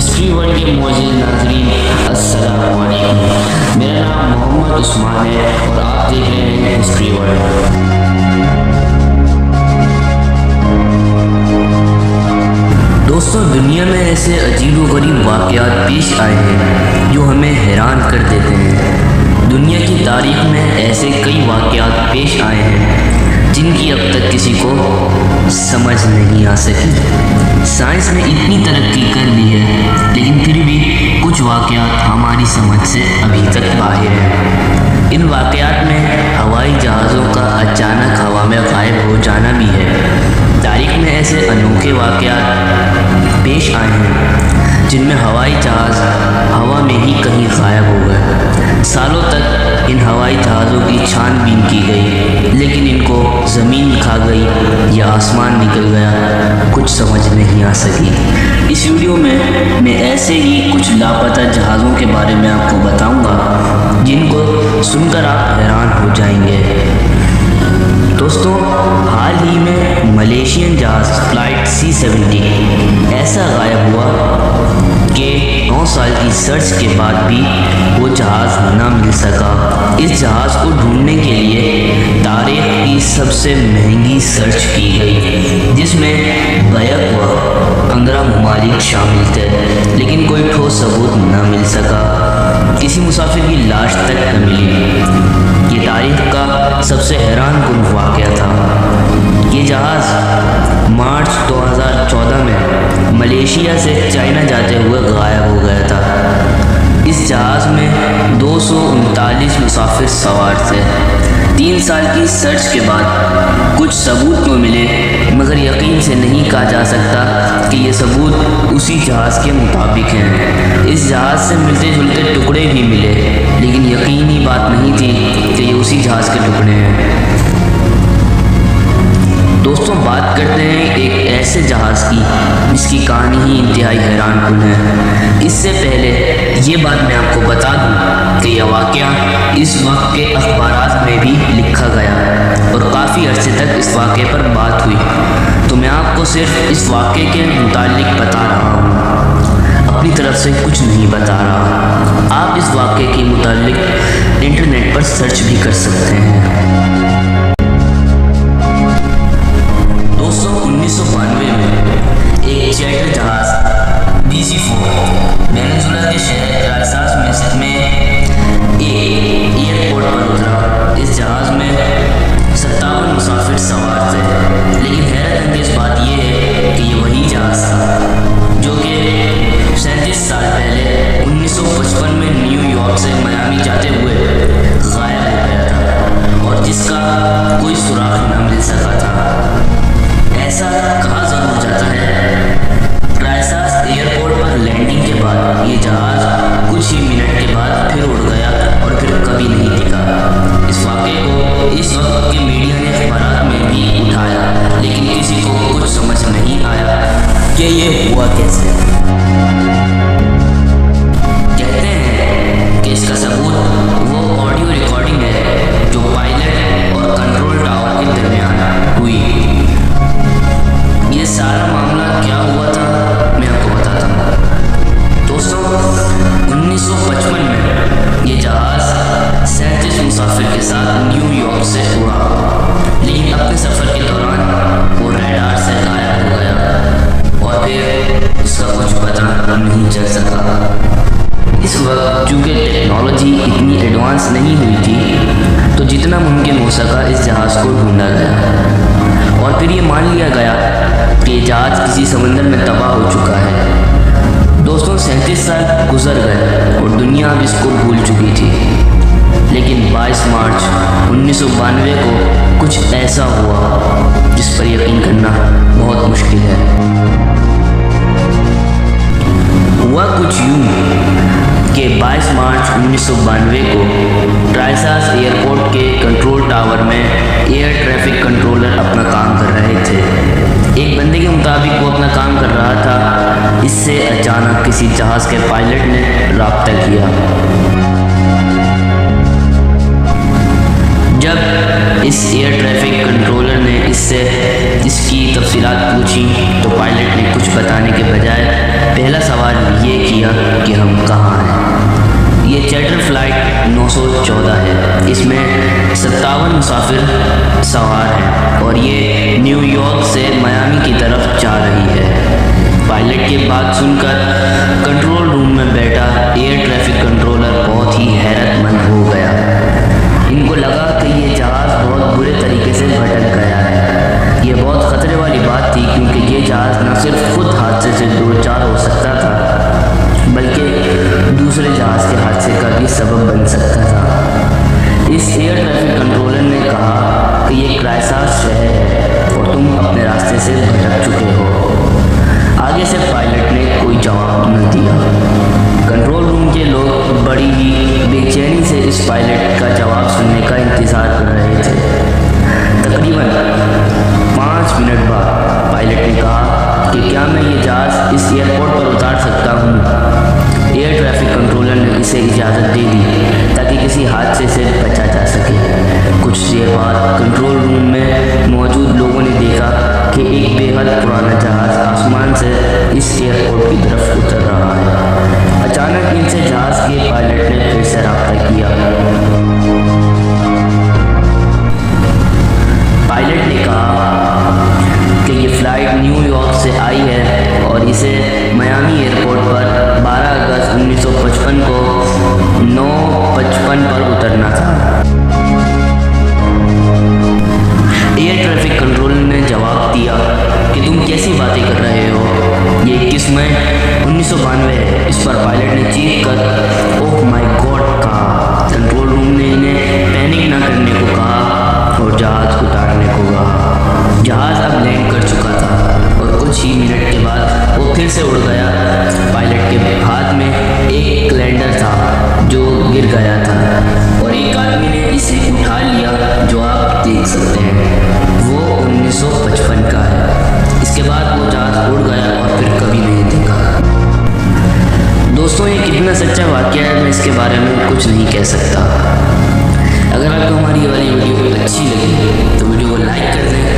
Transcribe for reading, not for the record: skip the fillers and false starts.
History world के मौजूद नाज़रीन, अस्सलाम वालेकुम। मेरा नाम मोहम्मद उस्मान है और आप देख रहे हैं हिस्ट्री वर्ल्ड। दोस्तों, दुनिया में ऐसे अजीबोगरीब वाक़यात पेश आए हैं जो हमें हैरान कर देते हैं। दुनिया की तारीख में ऐसे कई वाक़यात पेश आए हैं जिनकी अब तक किसी को समझ नहीं आ सकी। साइंस ने इतनी तरक्की कर ली है, लेकिन फिर भी कुछ वाक़यात हमारी समझ से अभी तक बाहर हैं। इन वाक़यात में हवाई जहाज़ों का अचानक हवा में गायब हो जाना भी है। तारीख में ऐसे अनोखे वाक़यात पेश आए हैं जिनमें हवाई जहाज़ हवा में ही कहीं गायब हो गए। सालों तक इन हवाई जहाज़ों की छानबीन की गई, लेकिन इनको ज़मीन खा गई या आसमान निकल गया, कुछ समझ नहीं आ सकी। इस वीडियो में मैं ऐसे ही कुछ लापता जहाज़ों के बारे में आपको बताऊंगा जिनको सुनकर आप हैरान हो जाएंगे। दोस्तों, हाल ही में मलेशियन जहाज़ फ्लाइट C-70 ऐसा गायब हुआ कि 9 साल की सर्च के बाद भी वो जहाज़ न मिल सका। इस जहाज़ को ढूंढने के लिए तारीख की सबसे महंगी सर्च की गई, जिसमें बैक व 15 ममालिक शामिल थे, लेकिन कोई ठोस सबूत न मिल सका। किसी मुसाफिर की लाश तक न मिली। ये तारीख का सबसे हैरान कुन वाक़या था। ये जहाज़ मार्च 2014 में मलेशिया से चाइना जाते हुए गायब हो गया था। इस जहाज़ में 239 मुसाफिर सवार थे। 3 साल की सर्च के बाद कुछ सबूत तो मिले, मगर यकीन से नहीं कहा जा सकता कि ये सबूत उसी जहाज़ के मुताबिक हैं। इस जहाज़ से मिलते जुलते टुकड़े भी मिले, लेकिन यकीनी बात नहीं थी कि ये उसी जहाज़ के टुकड़े हैं। दोस्तों, बात करते हैं एक ऐसे जहाज़ की जिसकी कहानी ही इंतहाई हैरानकुन है। इससे पहले ये बात मैं आपको बता दूं कि यह वाक़या इस वक्त के अखबारात में भी लिखा गया है और काफ़ी अरसे तक इस वाक़े पर बात हुई। तो मैं आपको सिर्फ इस वाक़े के मुतालिक बता रहा हूँ, अपनी तरफ से कुछ नहीं बता रहा। आप इस वाक़े के मुतालिक इंटरनेट पर सर्च भी कर सकते हैं। दोस्तों, 1992 में एक चैटर जहाज़ DC-4 वेनेजुएला के शहर क्राइसास में एक एयरपोर्ट पर उतरा। इस जहाज़ में 57 मुसाफिर सवार थे, लेकिन हैरत अंगेज़ बात यह है कि ये वही जहाज़ था जो कि 37 साल पहले 1955 में न्यूयॉर्क से मियामी जाते हुए गायब हो गया था और जिसका कोई सुराग न मिल सका था। ऐसा कहा ज़रूर जाता है, क्राइसास एयरपोर्ट पर लैंडिंग के बाद ये जहाज़ कुछ ही मिनट के बाद फिर उड़ गया और फिर कभी नहीं दिखा। इस वाक़े को इस वक्त के मीडिया ने अखबार में भी उठाया, लेकिन किसी को कुछ समझ नहीं आया कि ये हुआ कैसे। कहते हैं कि इसका सबूत वो ऑडियो रिकॉर्डिंग है जो पायलट और कंट्रोल टावर के दरमियान हुई। ये सारा मामला क्या हुआ था मैं आपको बताता हूँ। दोस्तों, 1955 में ये जहाज़ 37 मुसाफिर के साथ न्यूयॉर्क से उड़ा, लेकिन अपने सफ़र के दौरान वो रडार से गायब हो गया और फिर इसका कुछ पता नहीं चल सका। इस वक्त चूँकि टेक्नोलॉजी इतनी एडवांस नहीं हुई थी, तो जितना मुमकिन हो सका इस जहाज़ को ढूंढा गया और फिर ये मान लिया गया कि जहाज़ किसी समंदर में तबाह हो चुका है। दोस्तों, 37 साल गुजर गए और दुनिया अब इसको भूल चुकी थी, लेकिन 22 मार्च 1992 को कुछ ऐसा हुआ जिस पर यकीन करना बहुत मुश्किल है। हुआ कुछ यूँ कि 22 मार्च 1992 को क्राइसास एयरपोर्ट के कंट्रोल टावर में एयर ट्रैफिक कंट्रोलर अपना काम कर रहे थे। एक बंदे के मुताबिक वो अपना काम कर रहा था, इससे अचानक किसी जहाज़ के पायलट ने राब्ता किया। जब इस एयर ट्रैफिक कंट्रोलर ने इससे इसकी तफसीलात पूछी तो पायलट ने कुछ बताने के बजाय पहला सवाल ये ये चार्टर फ्लाइट 914 है। इसमें 57 मुसाफिर सवार हैं और ये न्यूयॉर्क से मियामी की तरफ जा रही है। पायलट की बात सुनकर कंट्रोल रूम में बैठा एयर ट्रैफिक कंट्रोलर बहुत ही हैरतमंद हो गया। इनको लगा कि ये जहाज़ बहुत बुरे तरीके से भटक गया है। ये बहुत ख़तरे वाली बात थी क्योंकि ये जहाज़ न सिर्फ खुद हादसे से दो चार हो सकता था बल्कि दूसरे जहाज़ के हादसे का भी सबब बन सकता था। इस एयर ट्रैफिक कंट्रोलर ने कहा कि ये क्राइसिस शहर है और तुम अपने रास्ते से भटक चुके हो। आगे से पायलट ने कोई जवाब न दिया। कंट्रोल रूम के लोग बड़ी ही बेचैनी से इस पायलट का जवाब सुनने का इंतज़ार कर रहे थे। तकरीबन 5 मिनट बाद पायलट ने कहा कि क्या मैं ये जहाज़ इस एयरपोर्ट पर उतार सकता हूँ। एयर ट्रैफिक कंट्रोलर ने इसे इजाज़त दे दी ताकि किसी हादसे से बचा जा सके। कुछ देर बाद कंट्रोल रूम में मौजूद लोगों ने देखा कि एक बेहद पुराना जहाज़ आसमान से इस एयरपोर्ट की तरफ उतर रहा है। अचानक इनसे जहाज़ के पायलट ने फिर से रब्ता किया। पायलट ने कहा कि ये फ़्लाइट न्यूयॉर्क से आई है और इसे मियामी एयरपोर्ट पर 12 अगस्त 1955 को 9:55 पर उतरना था। एयर ट्रैफिक कंट्रोलर ने जवाब दिया कि तुम कैसी बातें कर रहे हो, ये 21 मई 1992 है। इस पर पायलट ने चीख कर ओह माय गॉड कहा। कंट्रोल रूम ने इन्हें पैनिक ना करने को कहा और जहाज़ उतारने को कहा। जहाज़ अब लैंड कर चुका था और कुछ ही मिनट के बाद वो फिर से उड़ गया। पायलट के हाथ में एक कैलेंडर था जो गिर गया था और एक आदमी ने इसे उठा लिया जो आप देख सकते हैं। वो 1955 का है। इसके बाद वो जहाज़ उड़ गया और फिर कभी नहीं देखा। दोस्तों, ये कितना सच्चा वाक़या है मैं इसके बारे में कुछ नहीं कह सकता। अगर आपको हमारी ये वाली वीडियो अच्छी लगी तो वीडियो को लाइक कर दें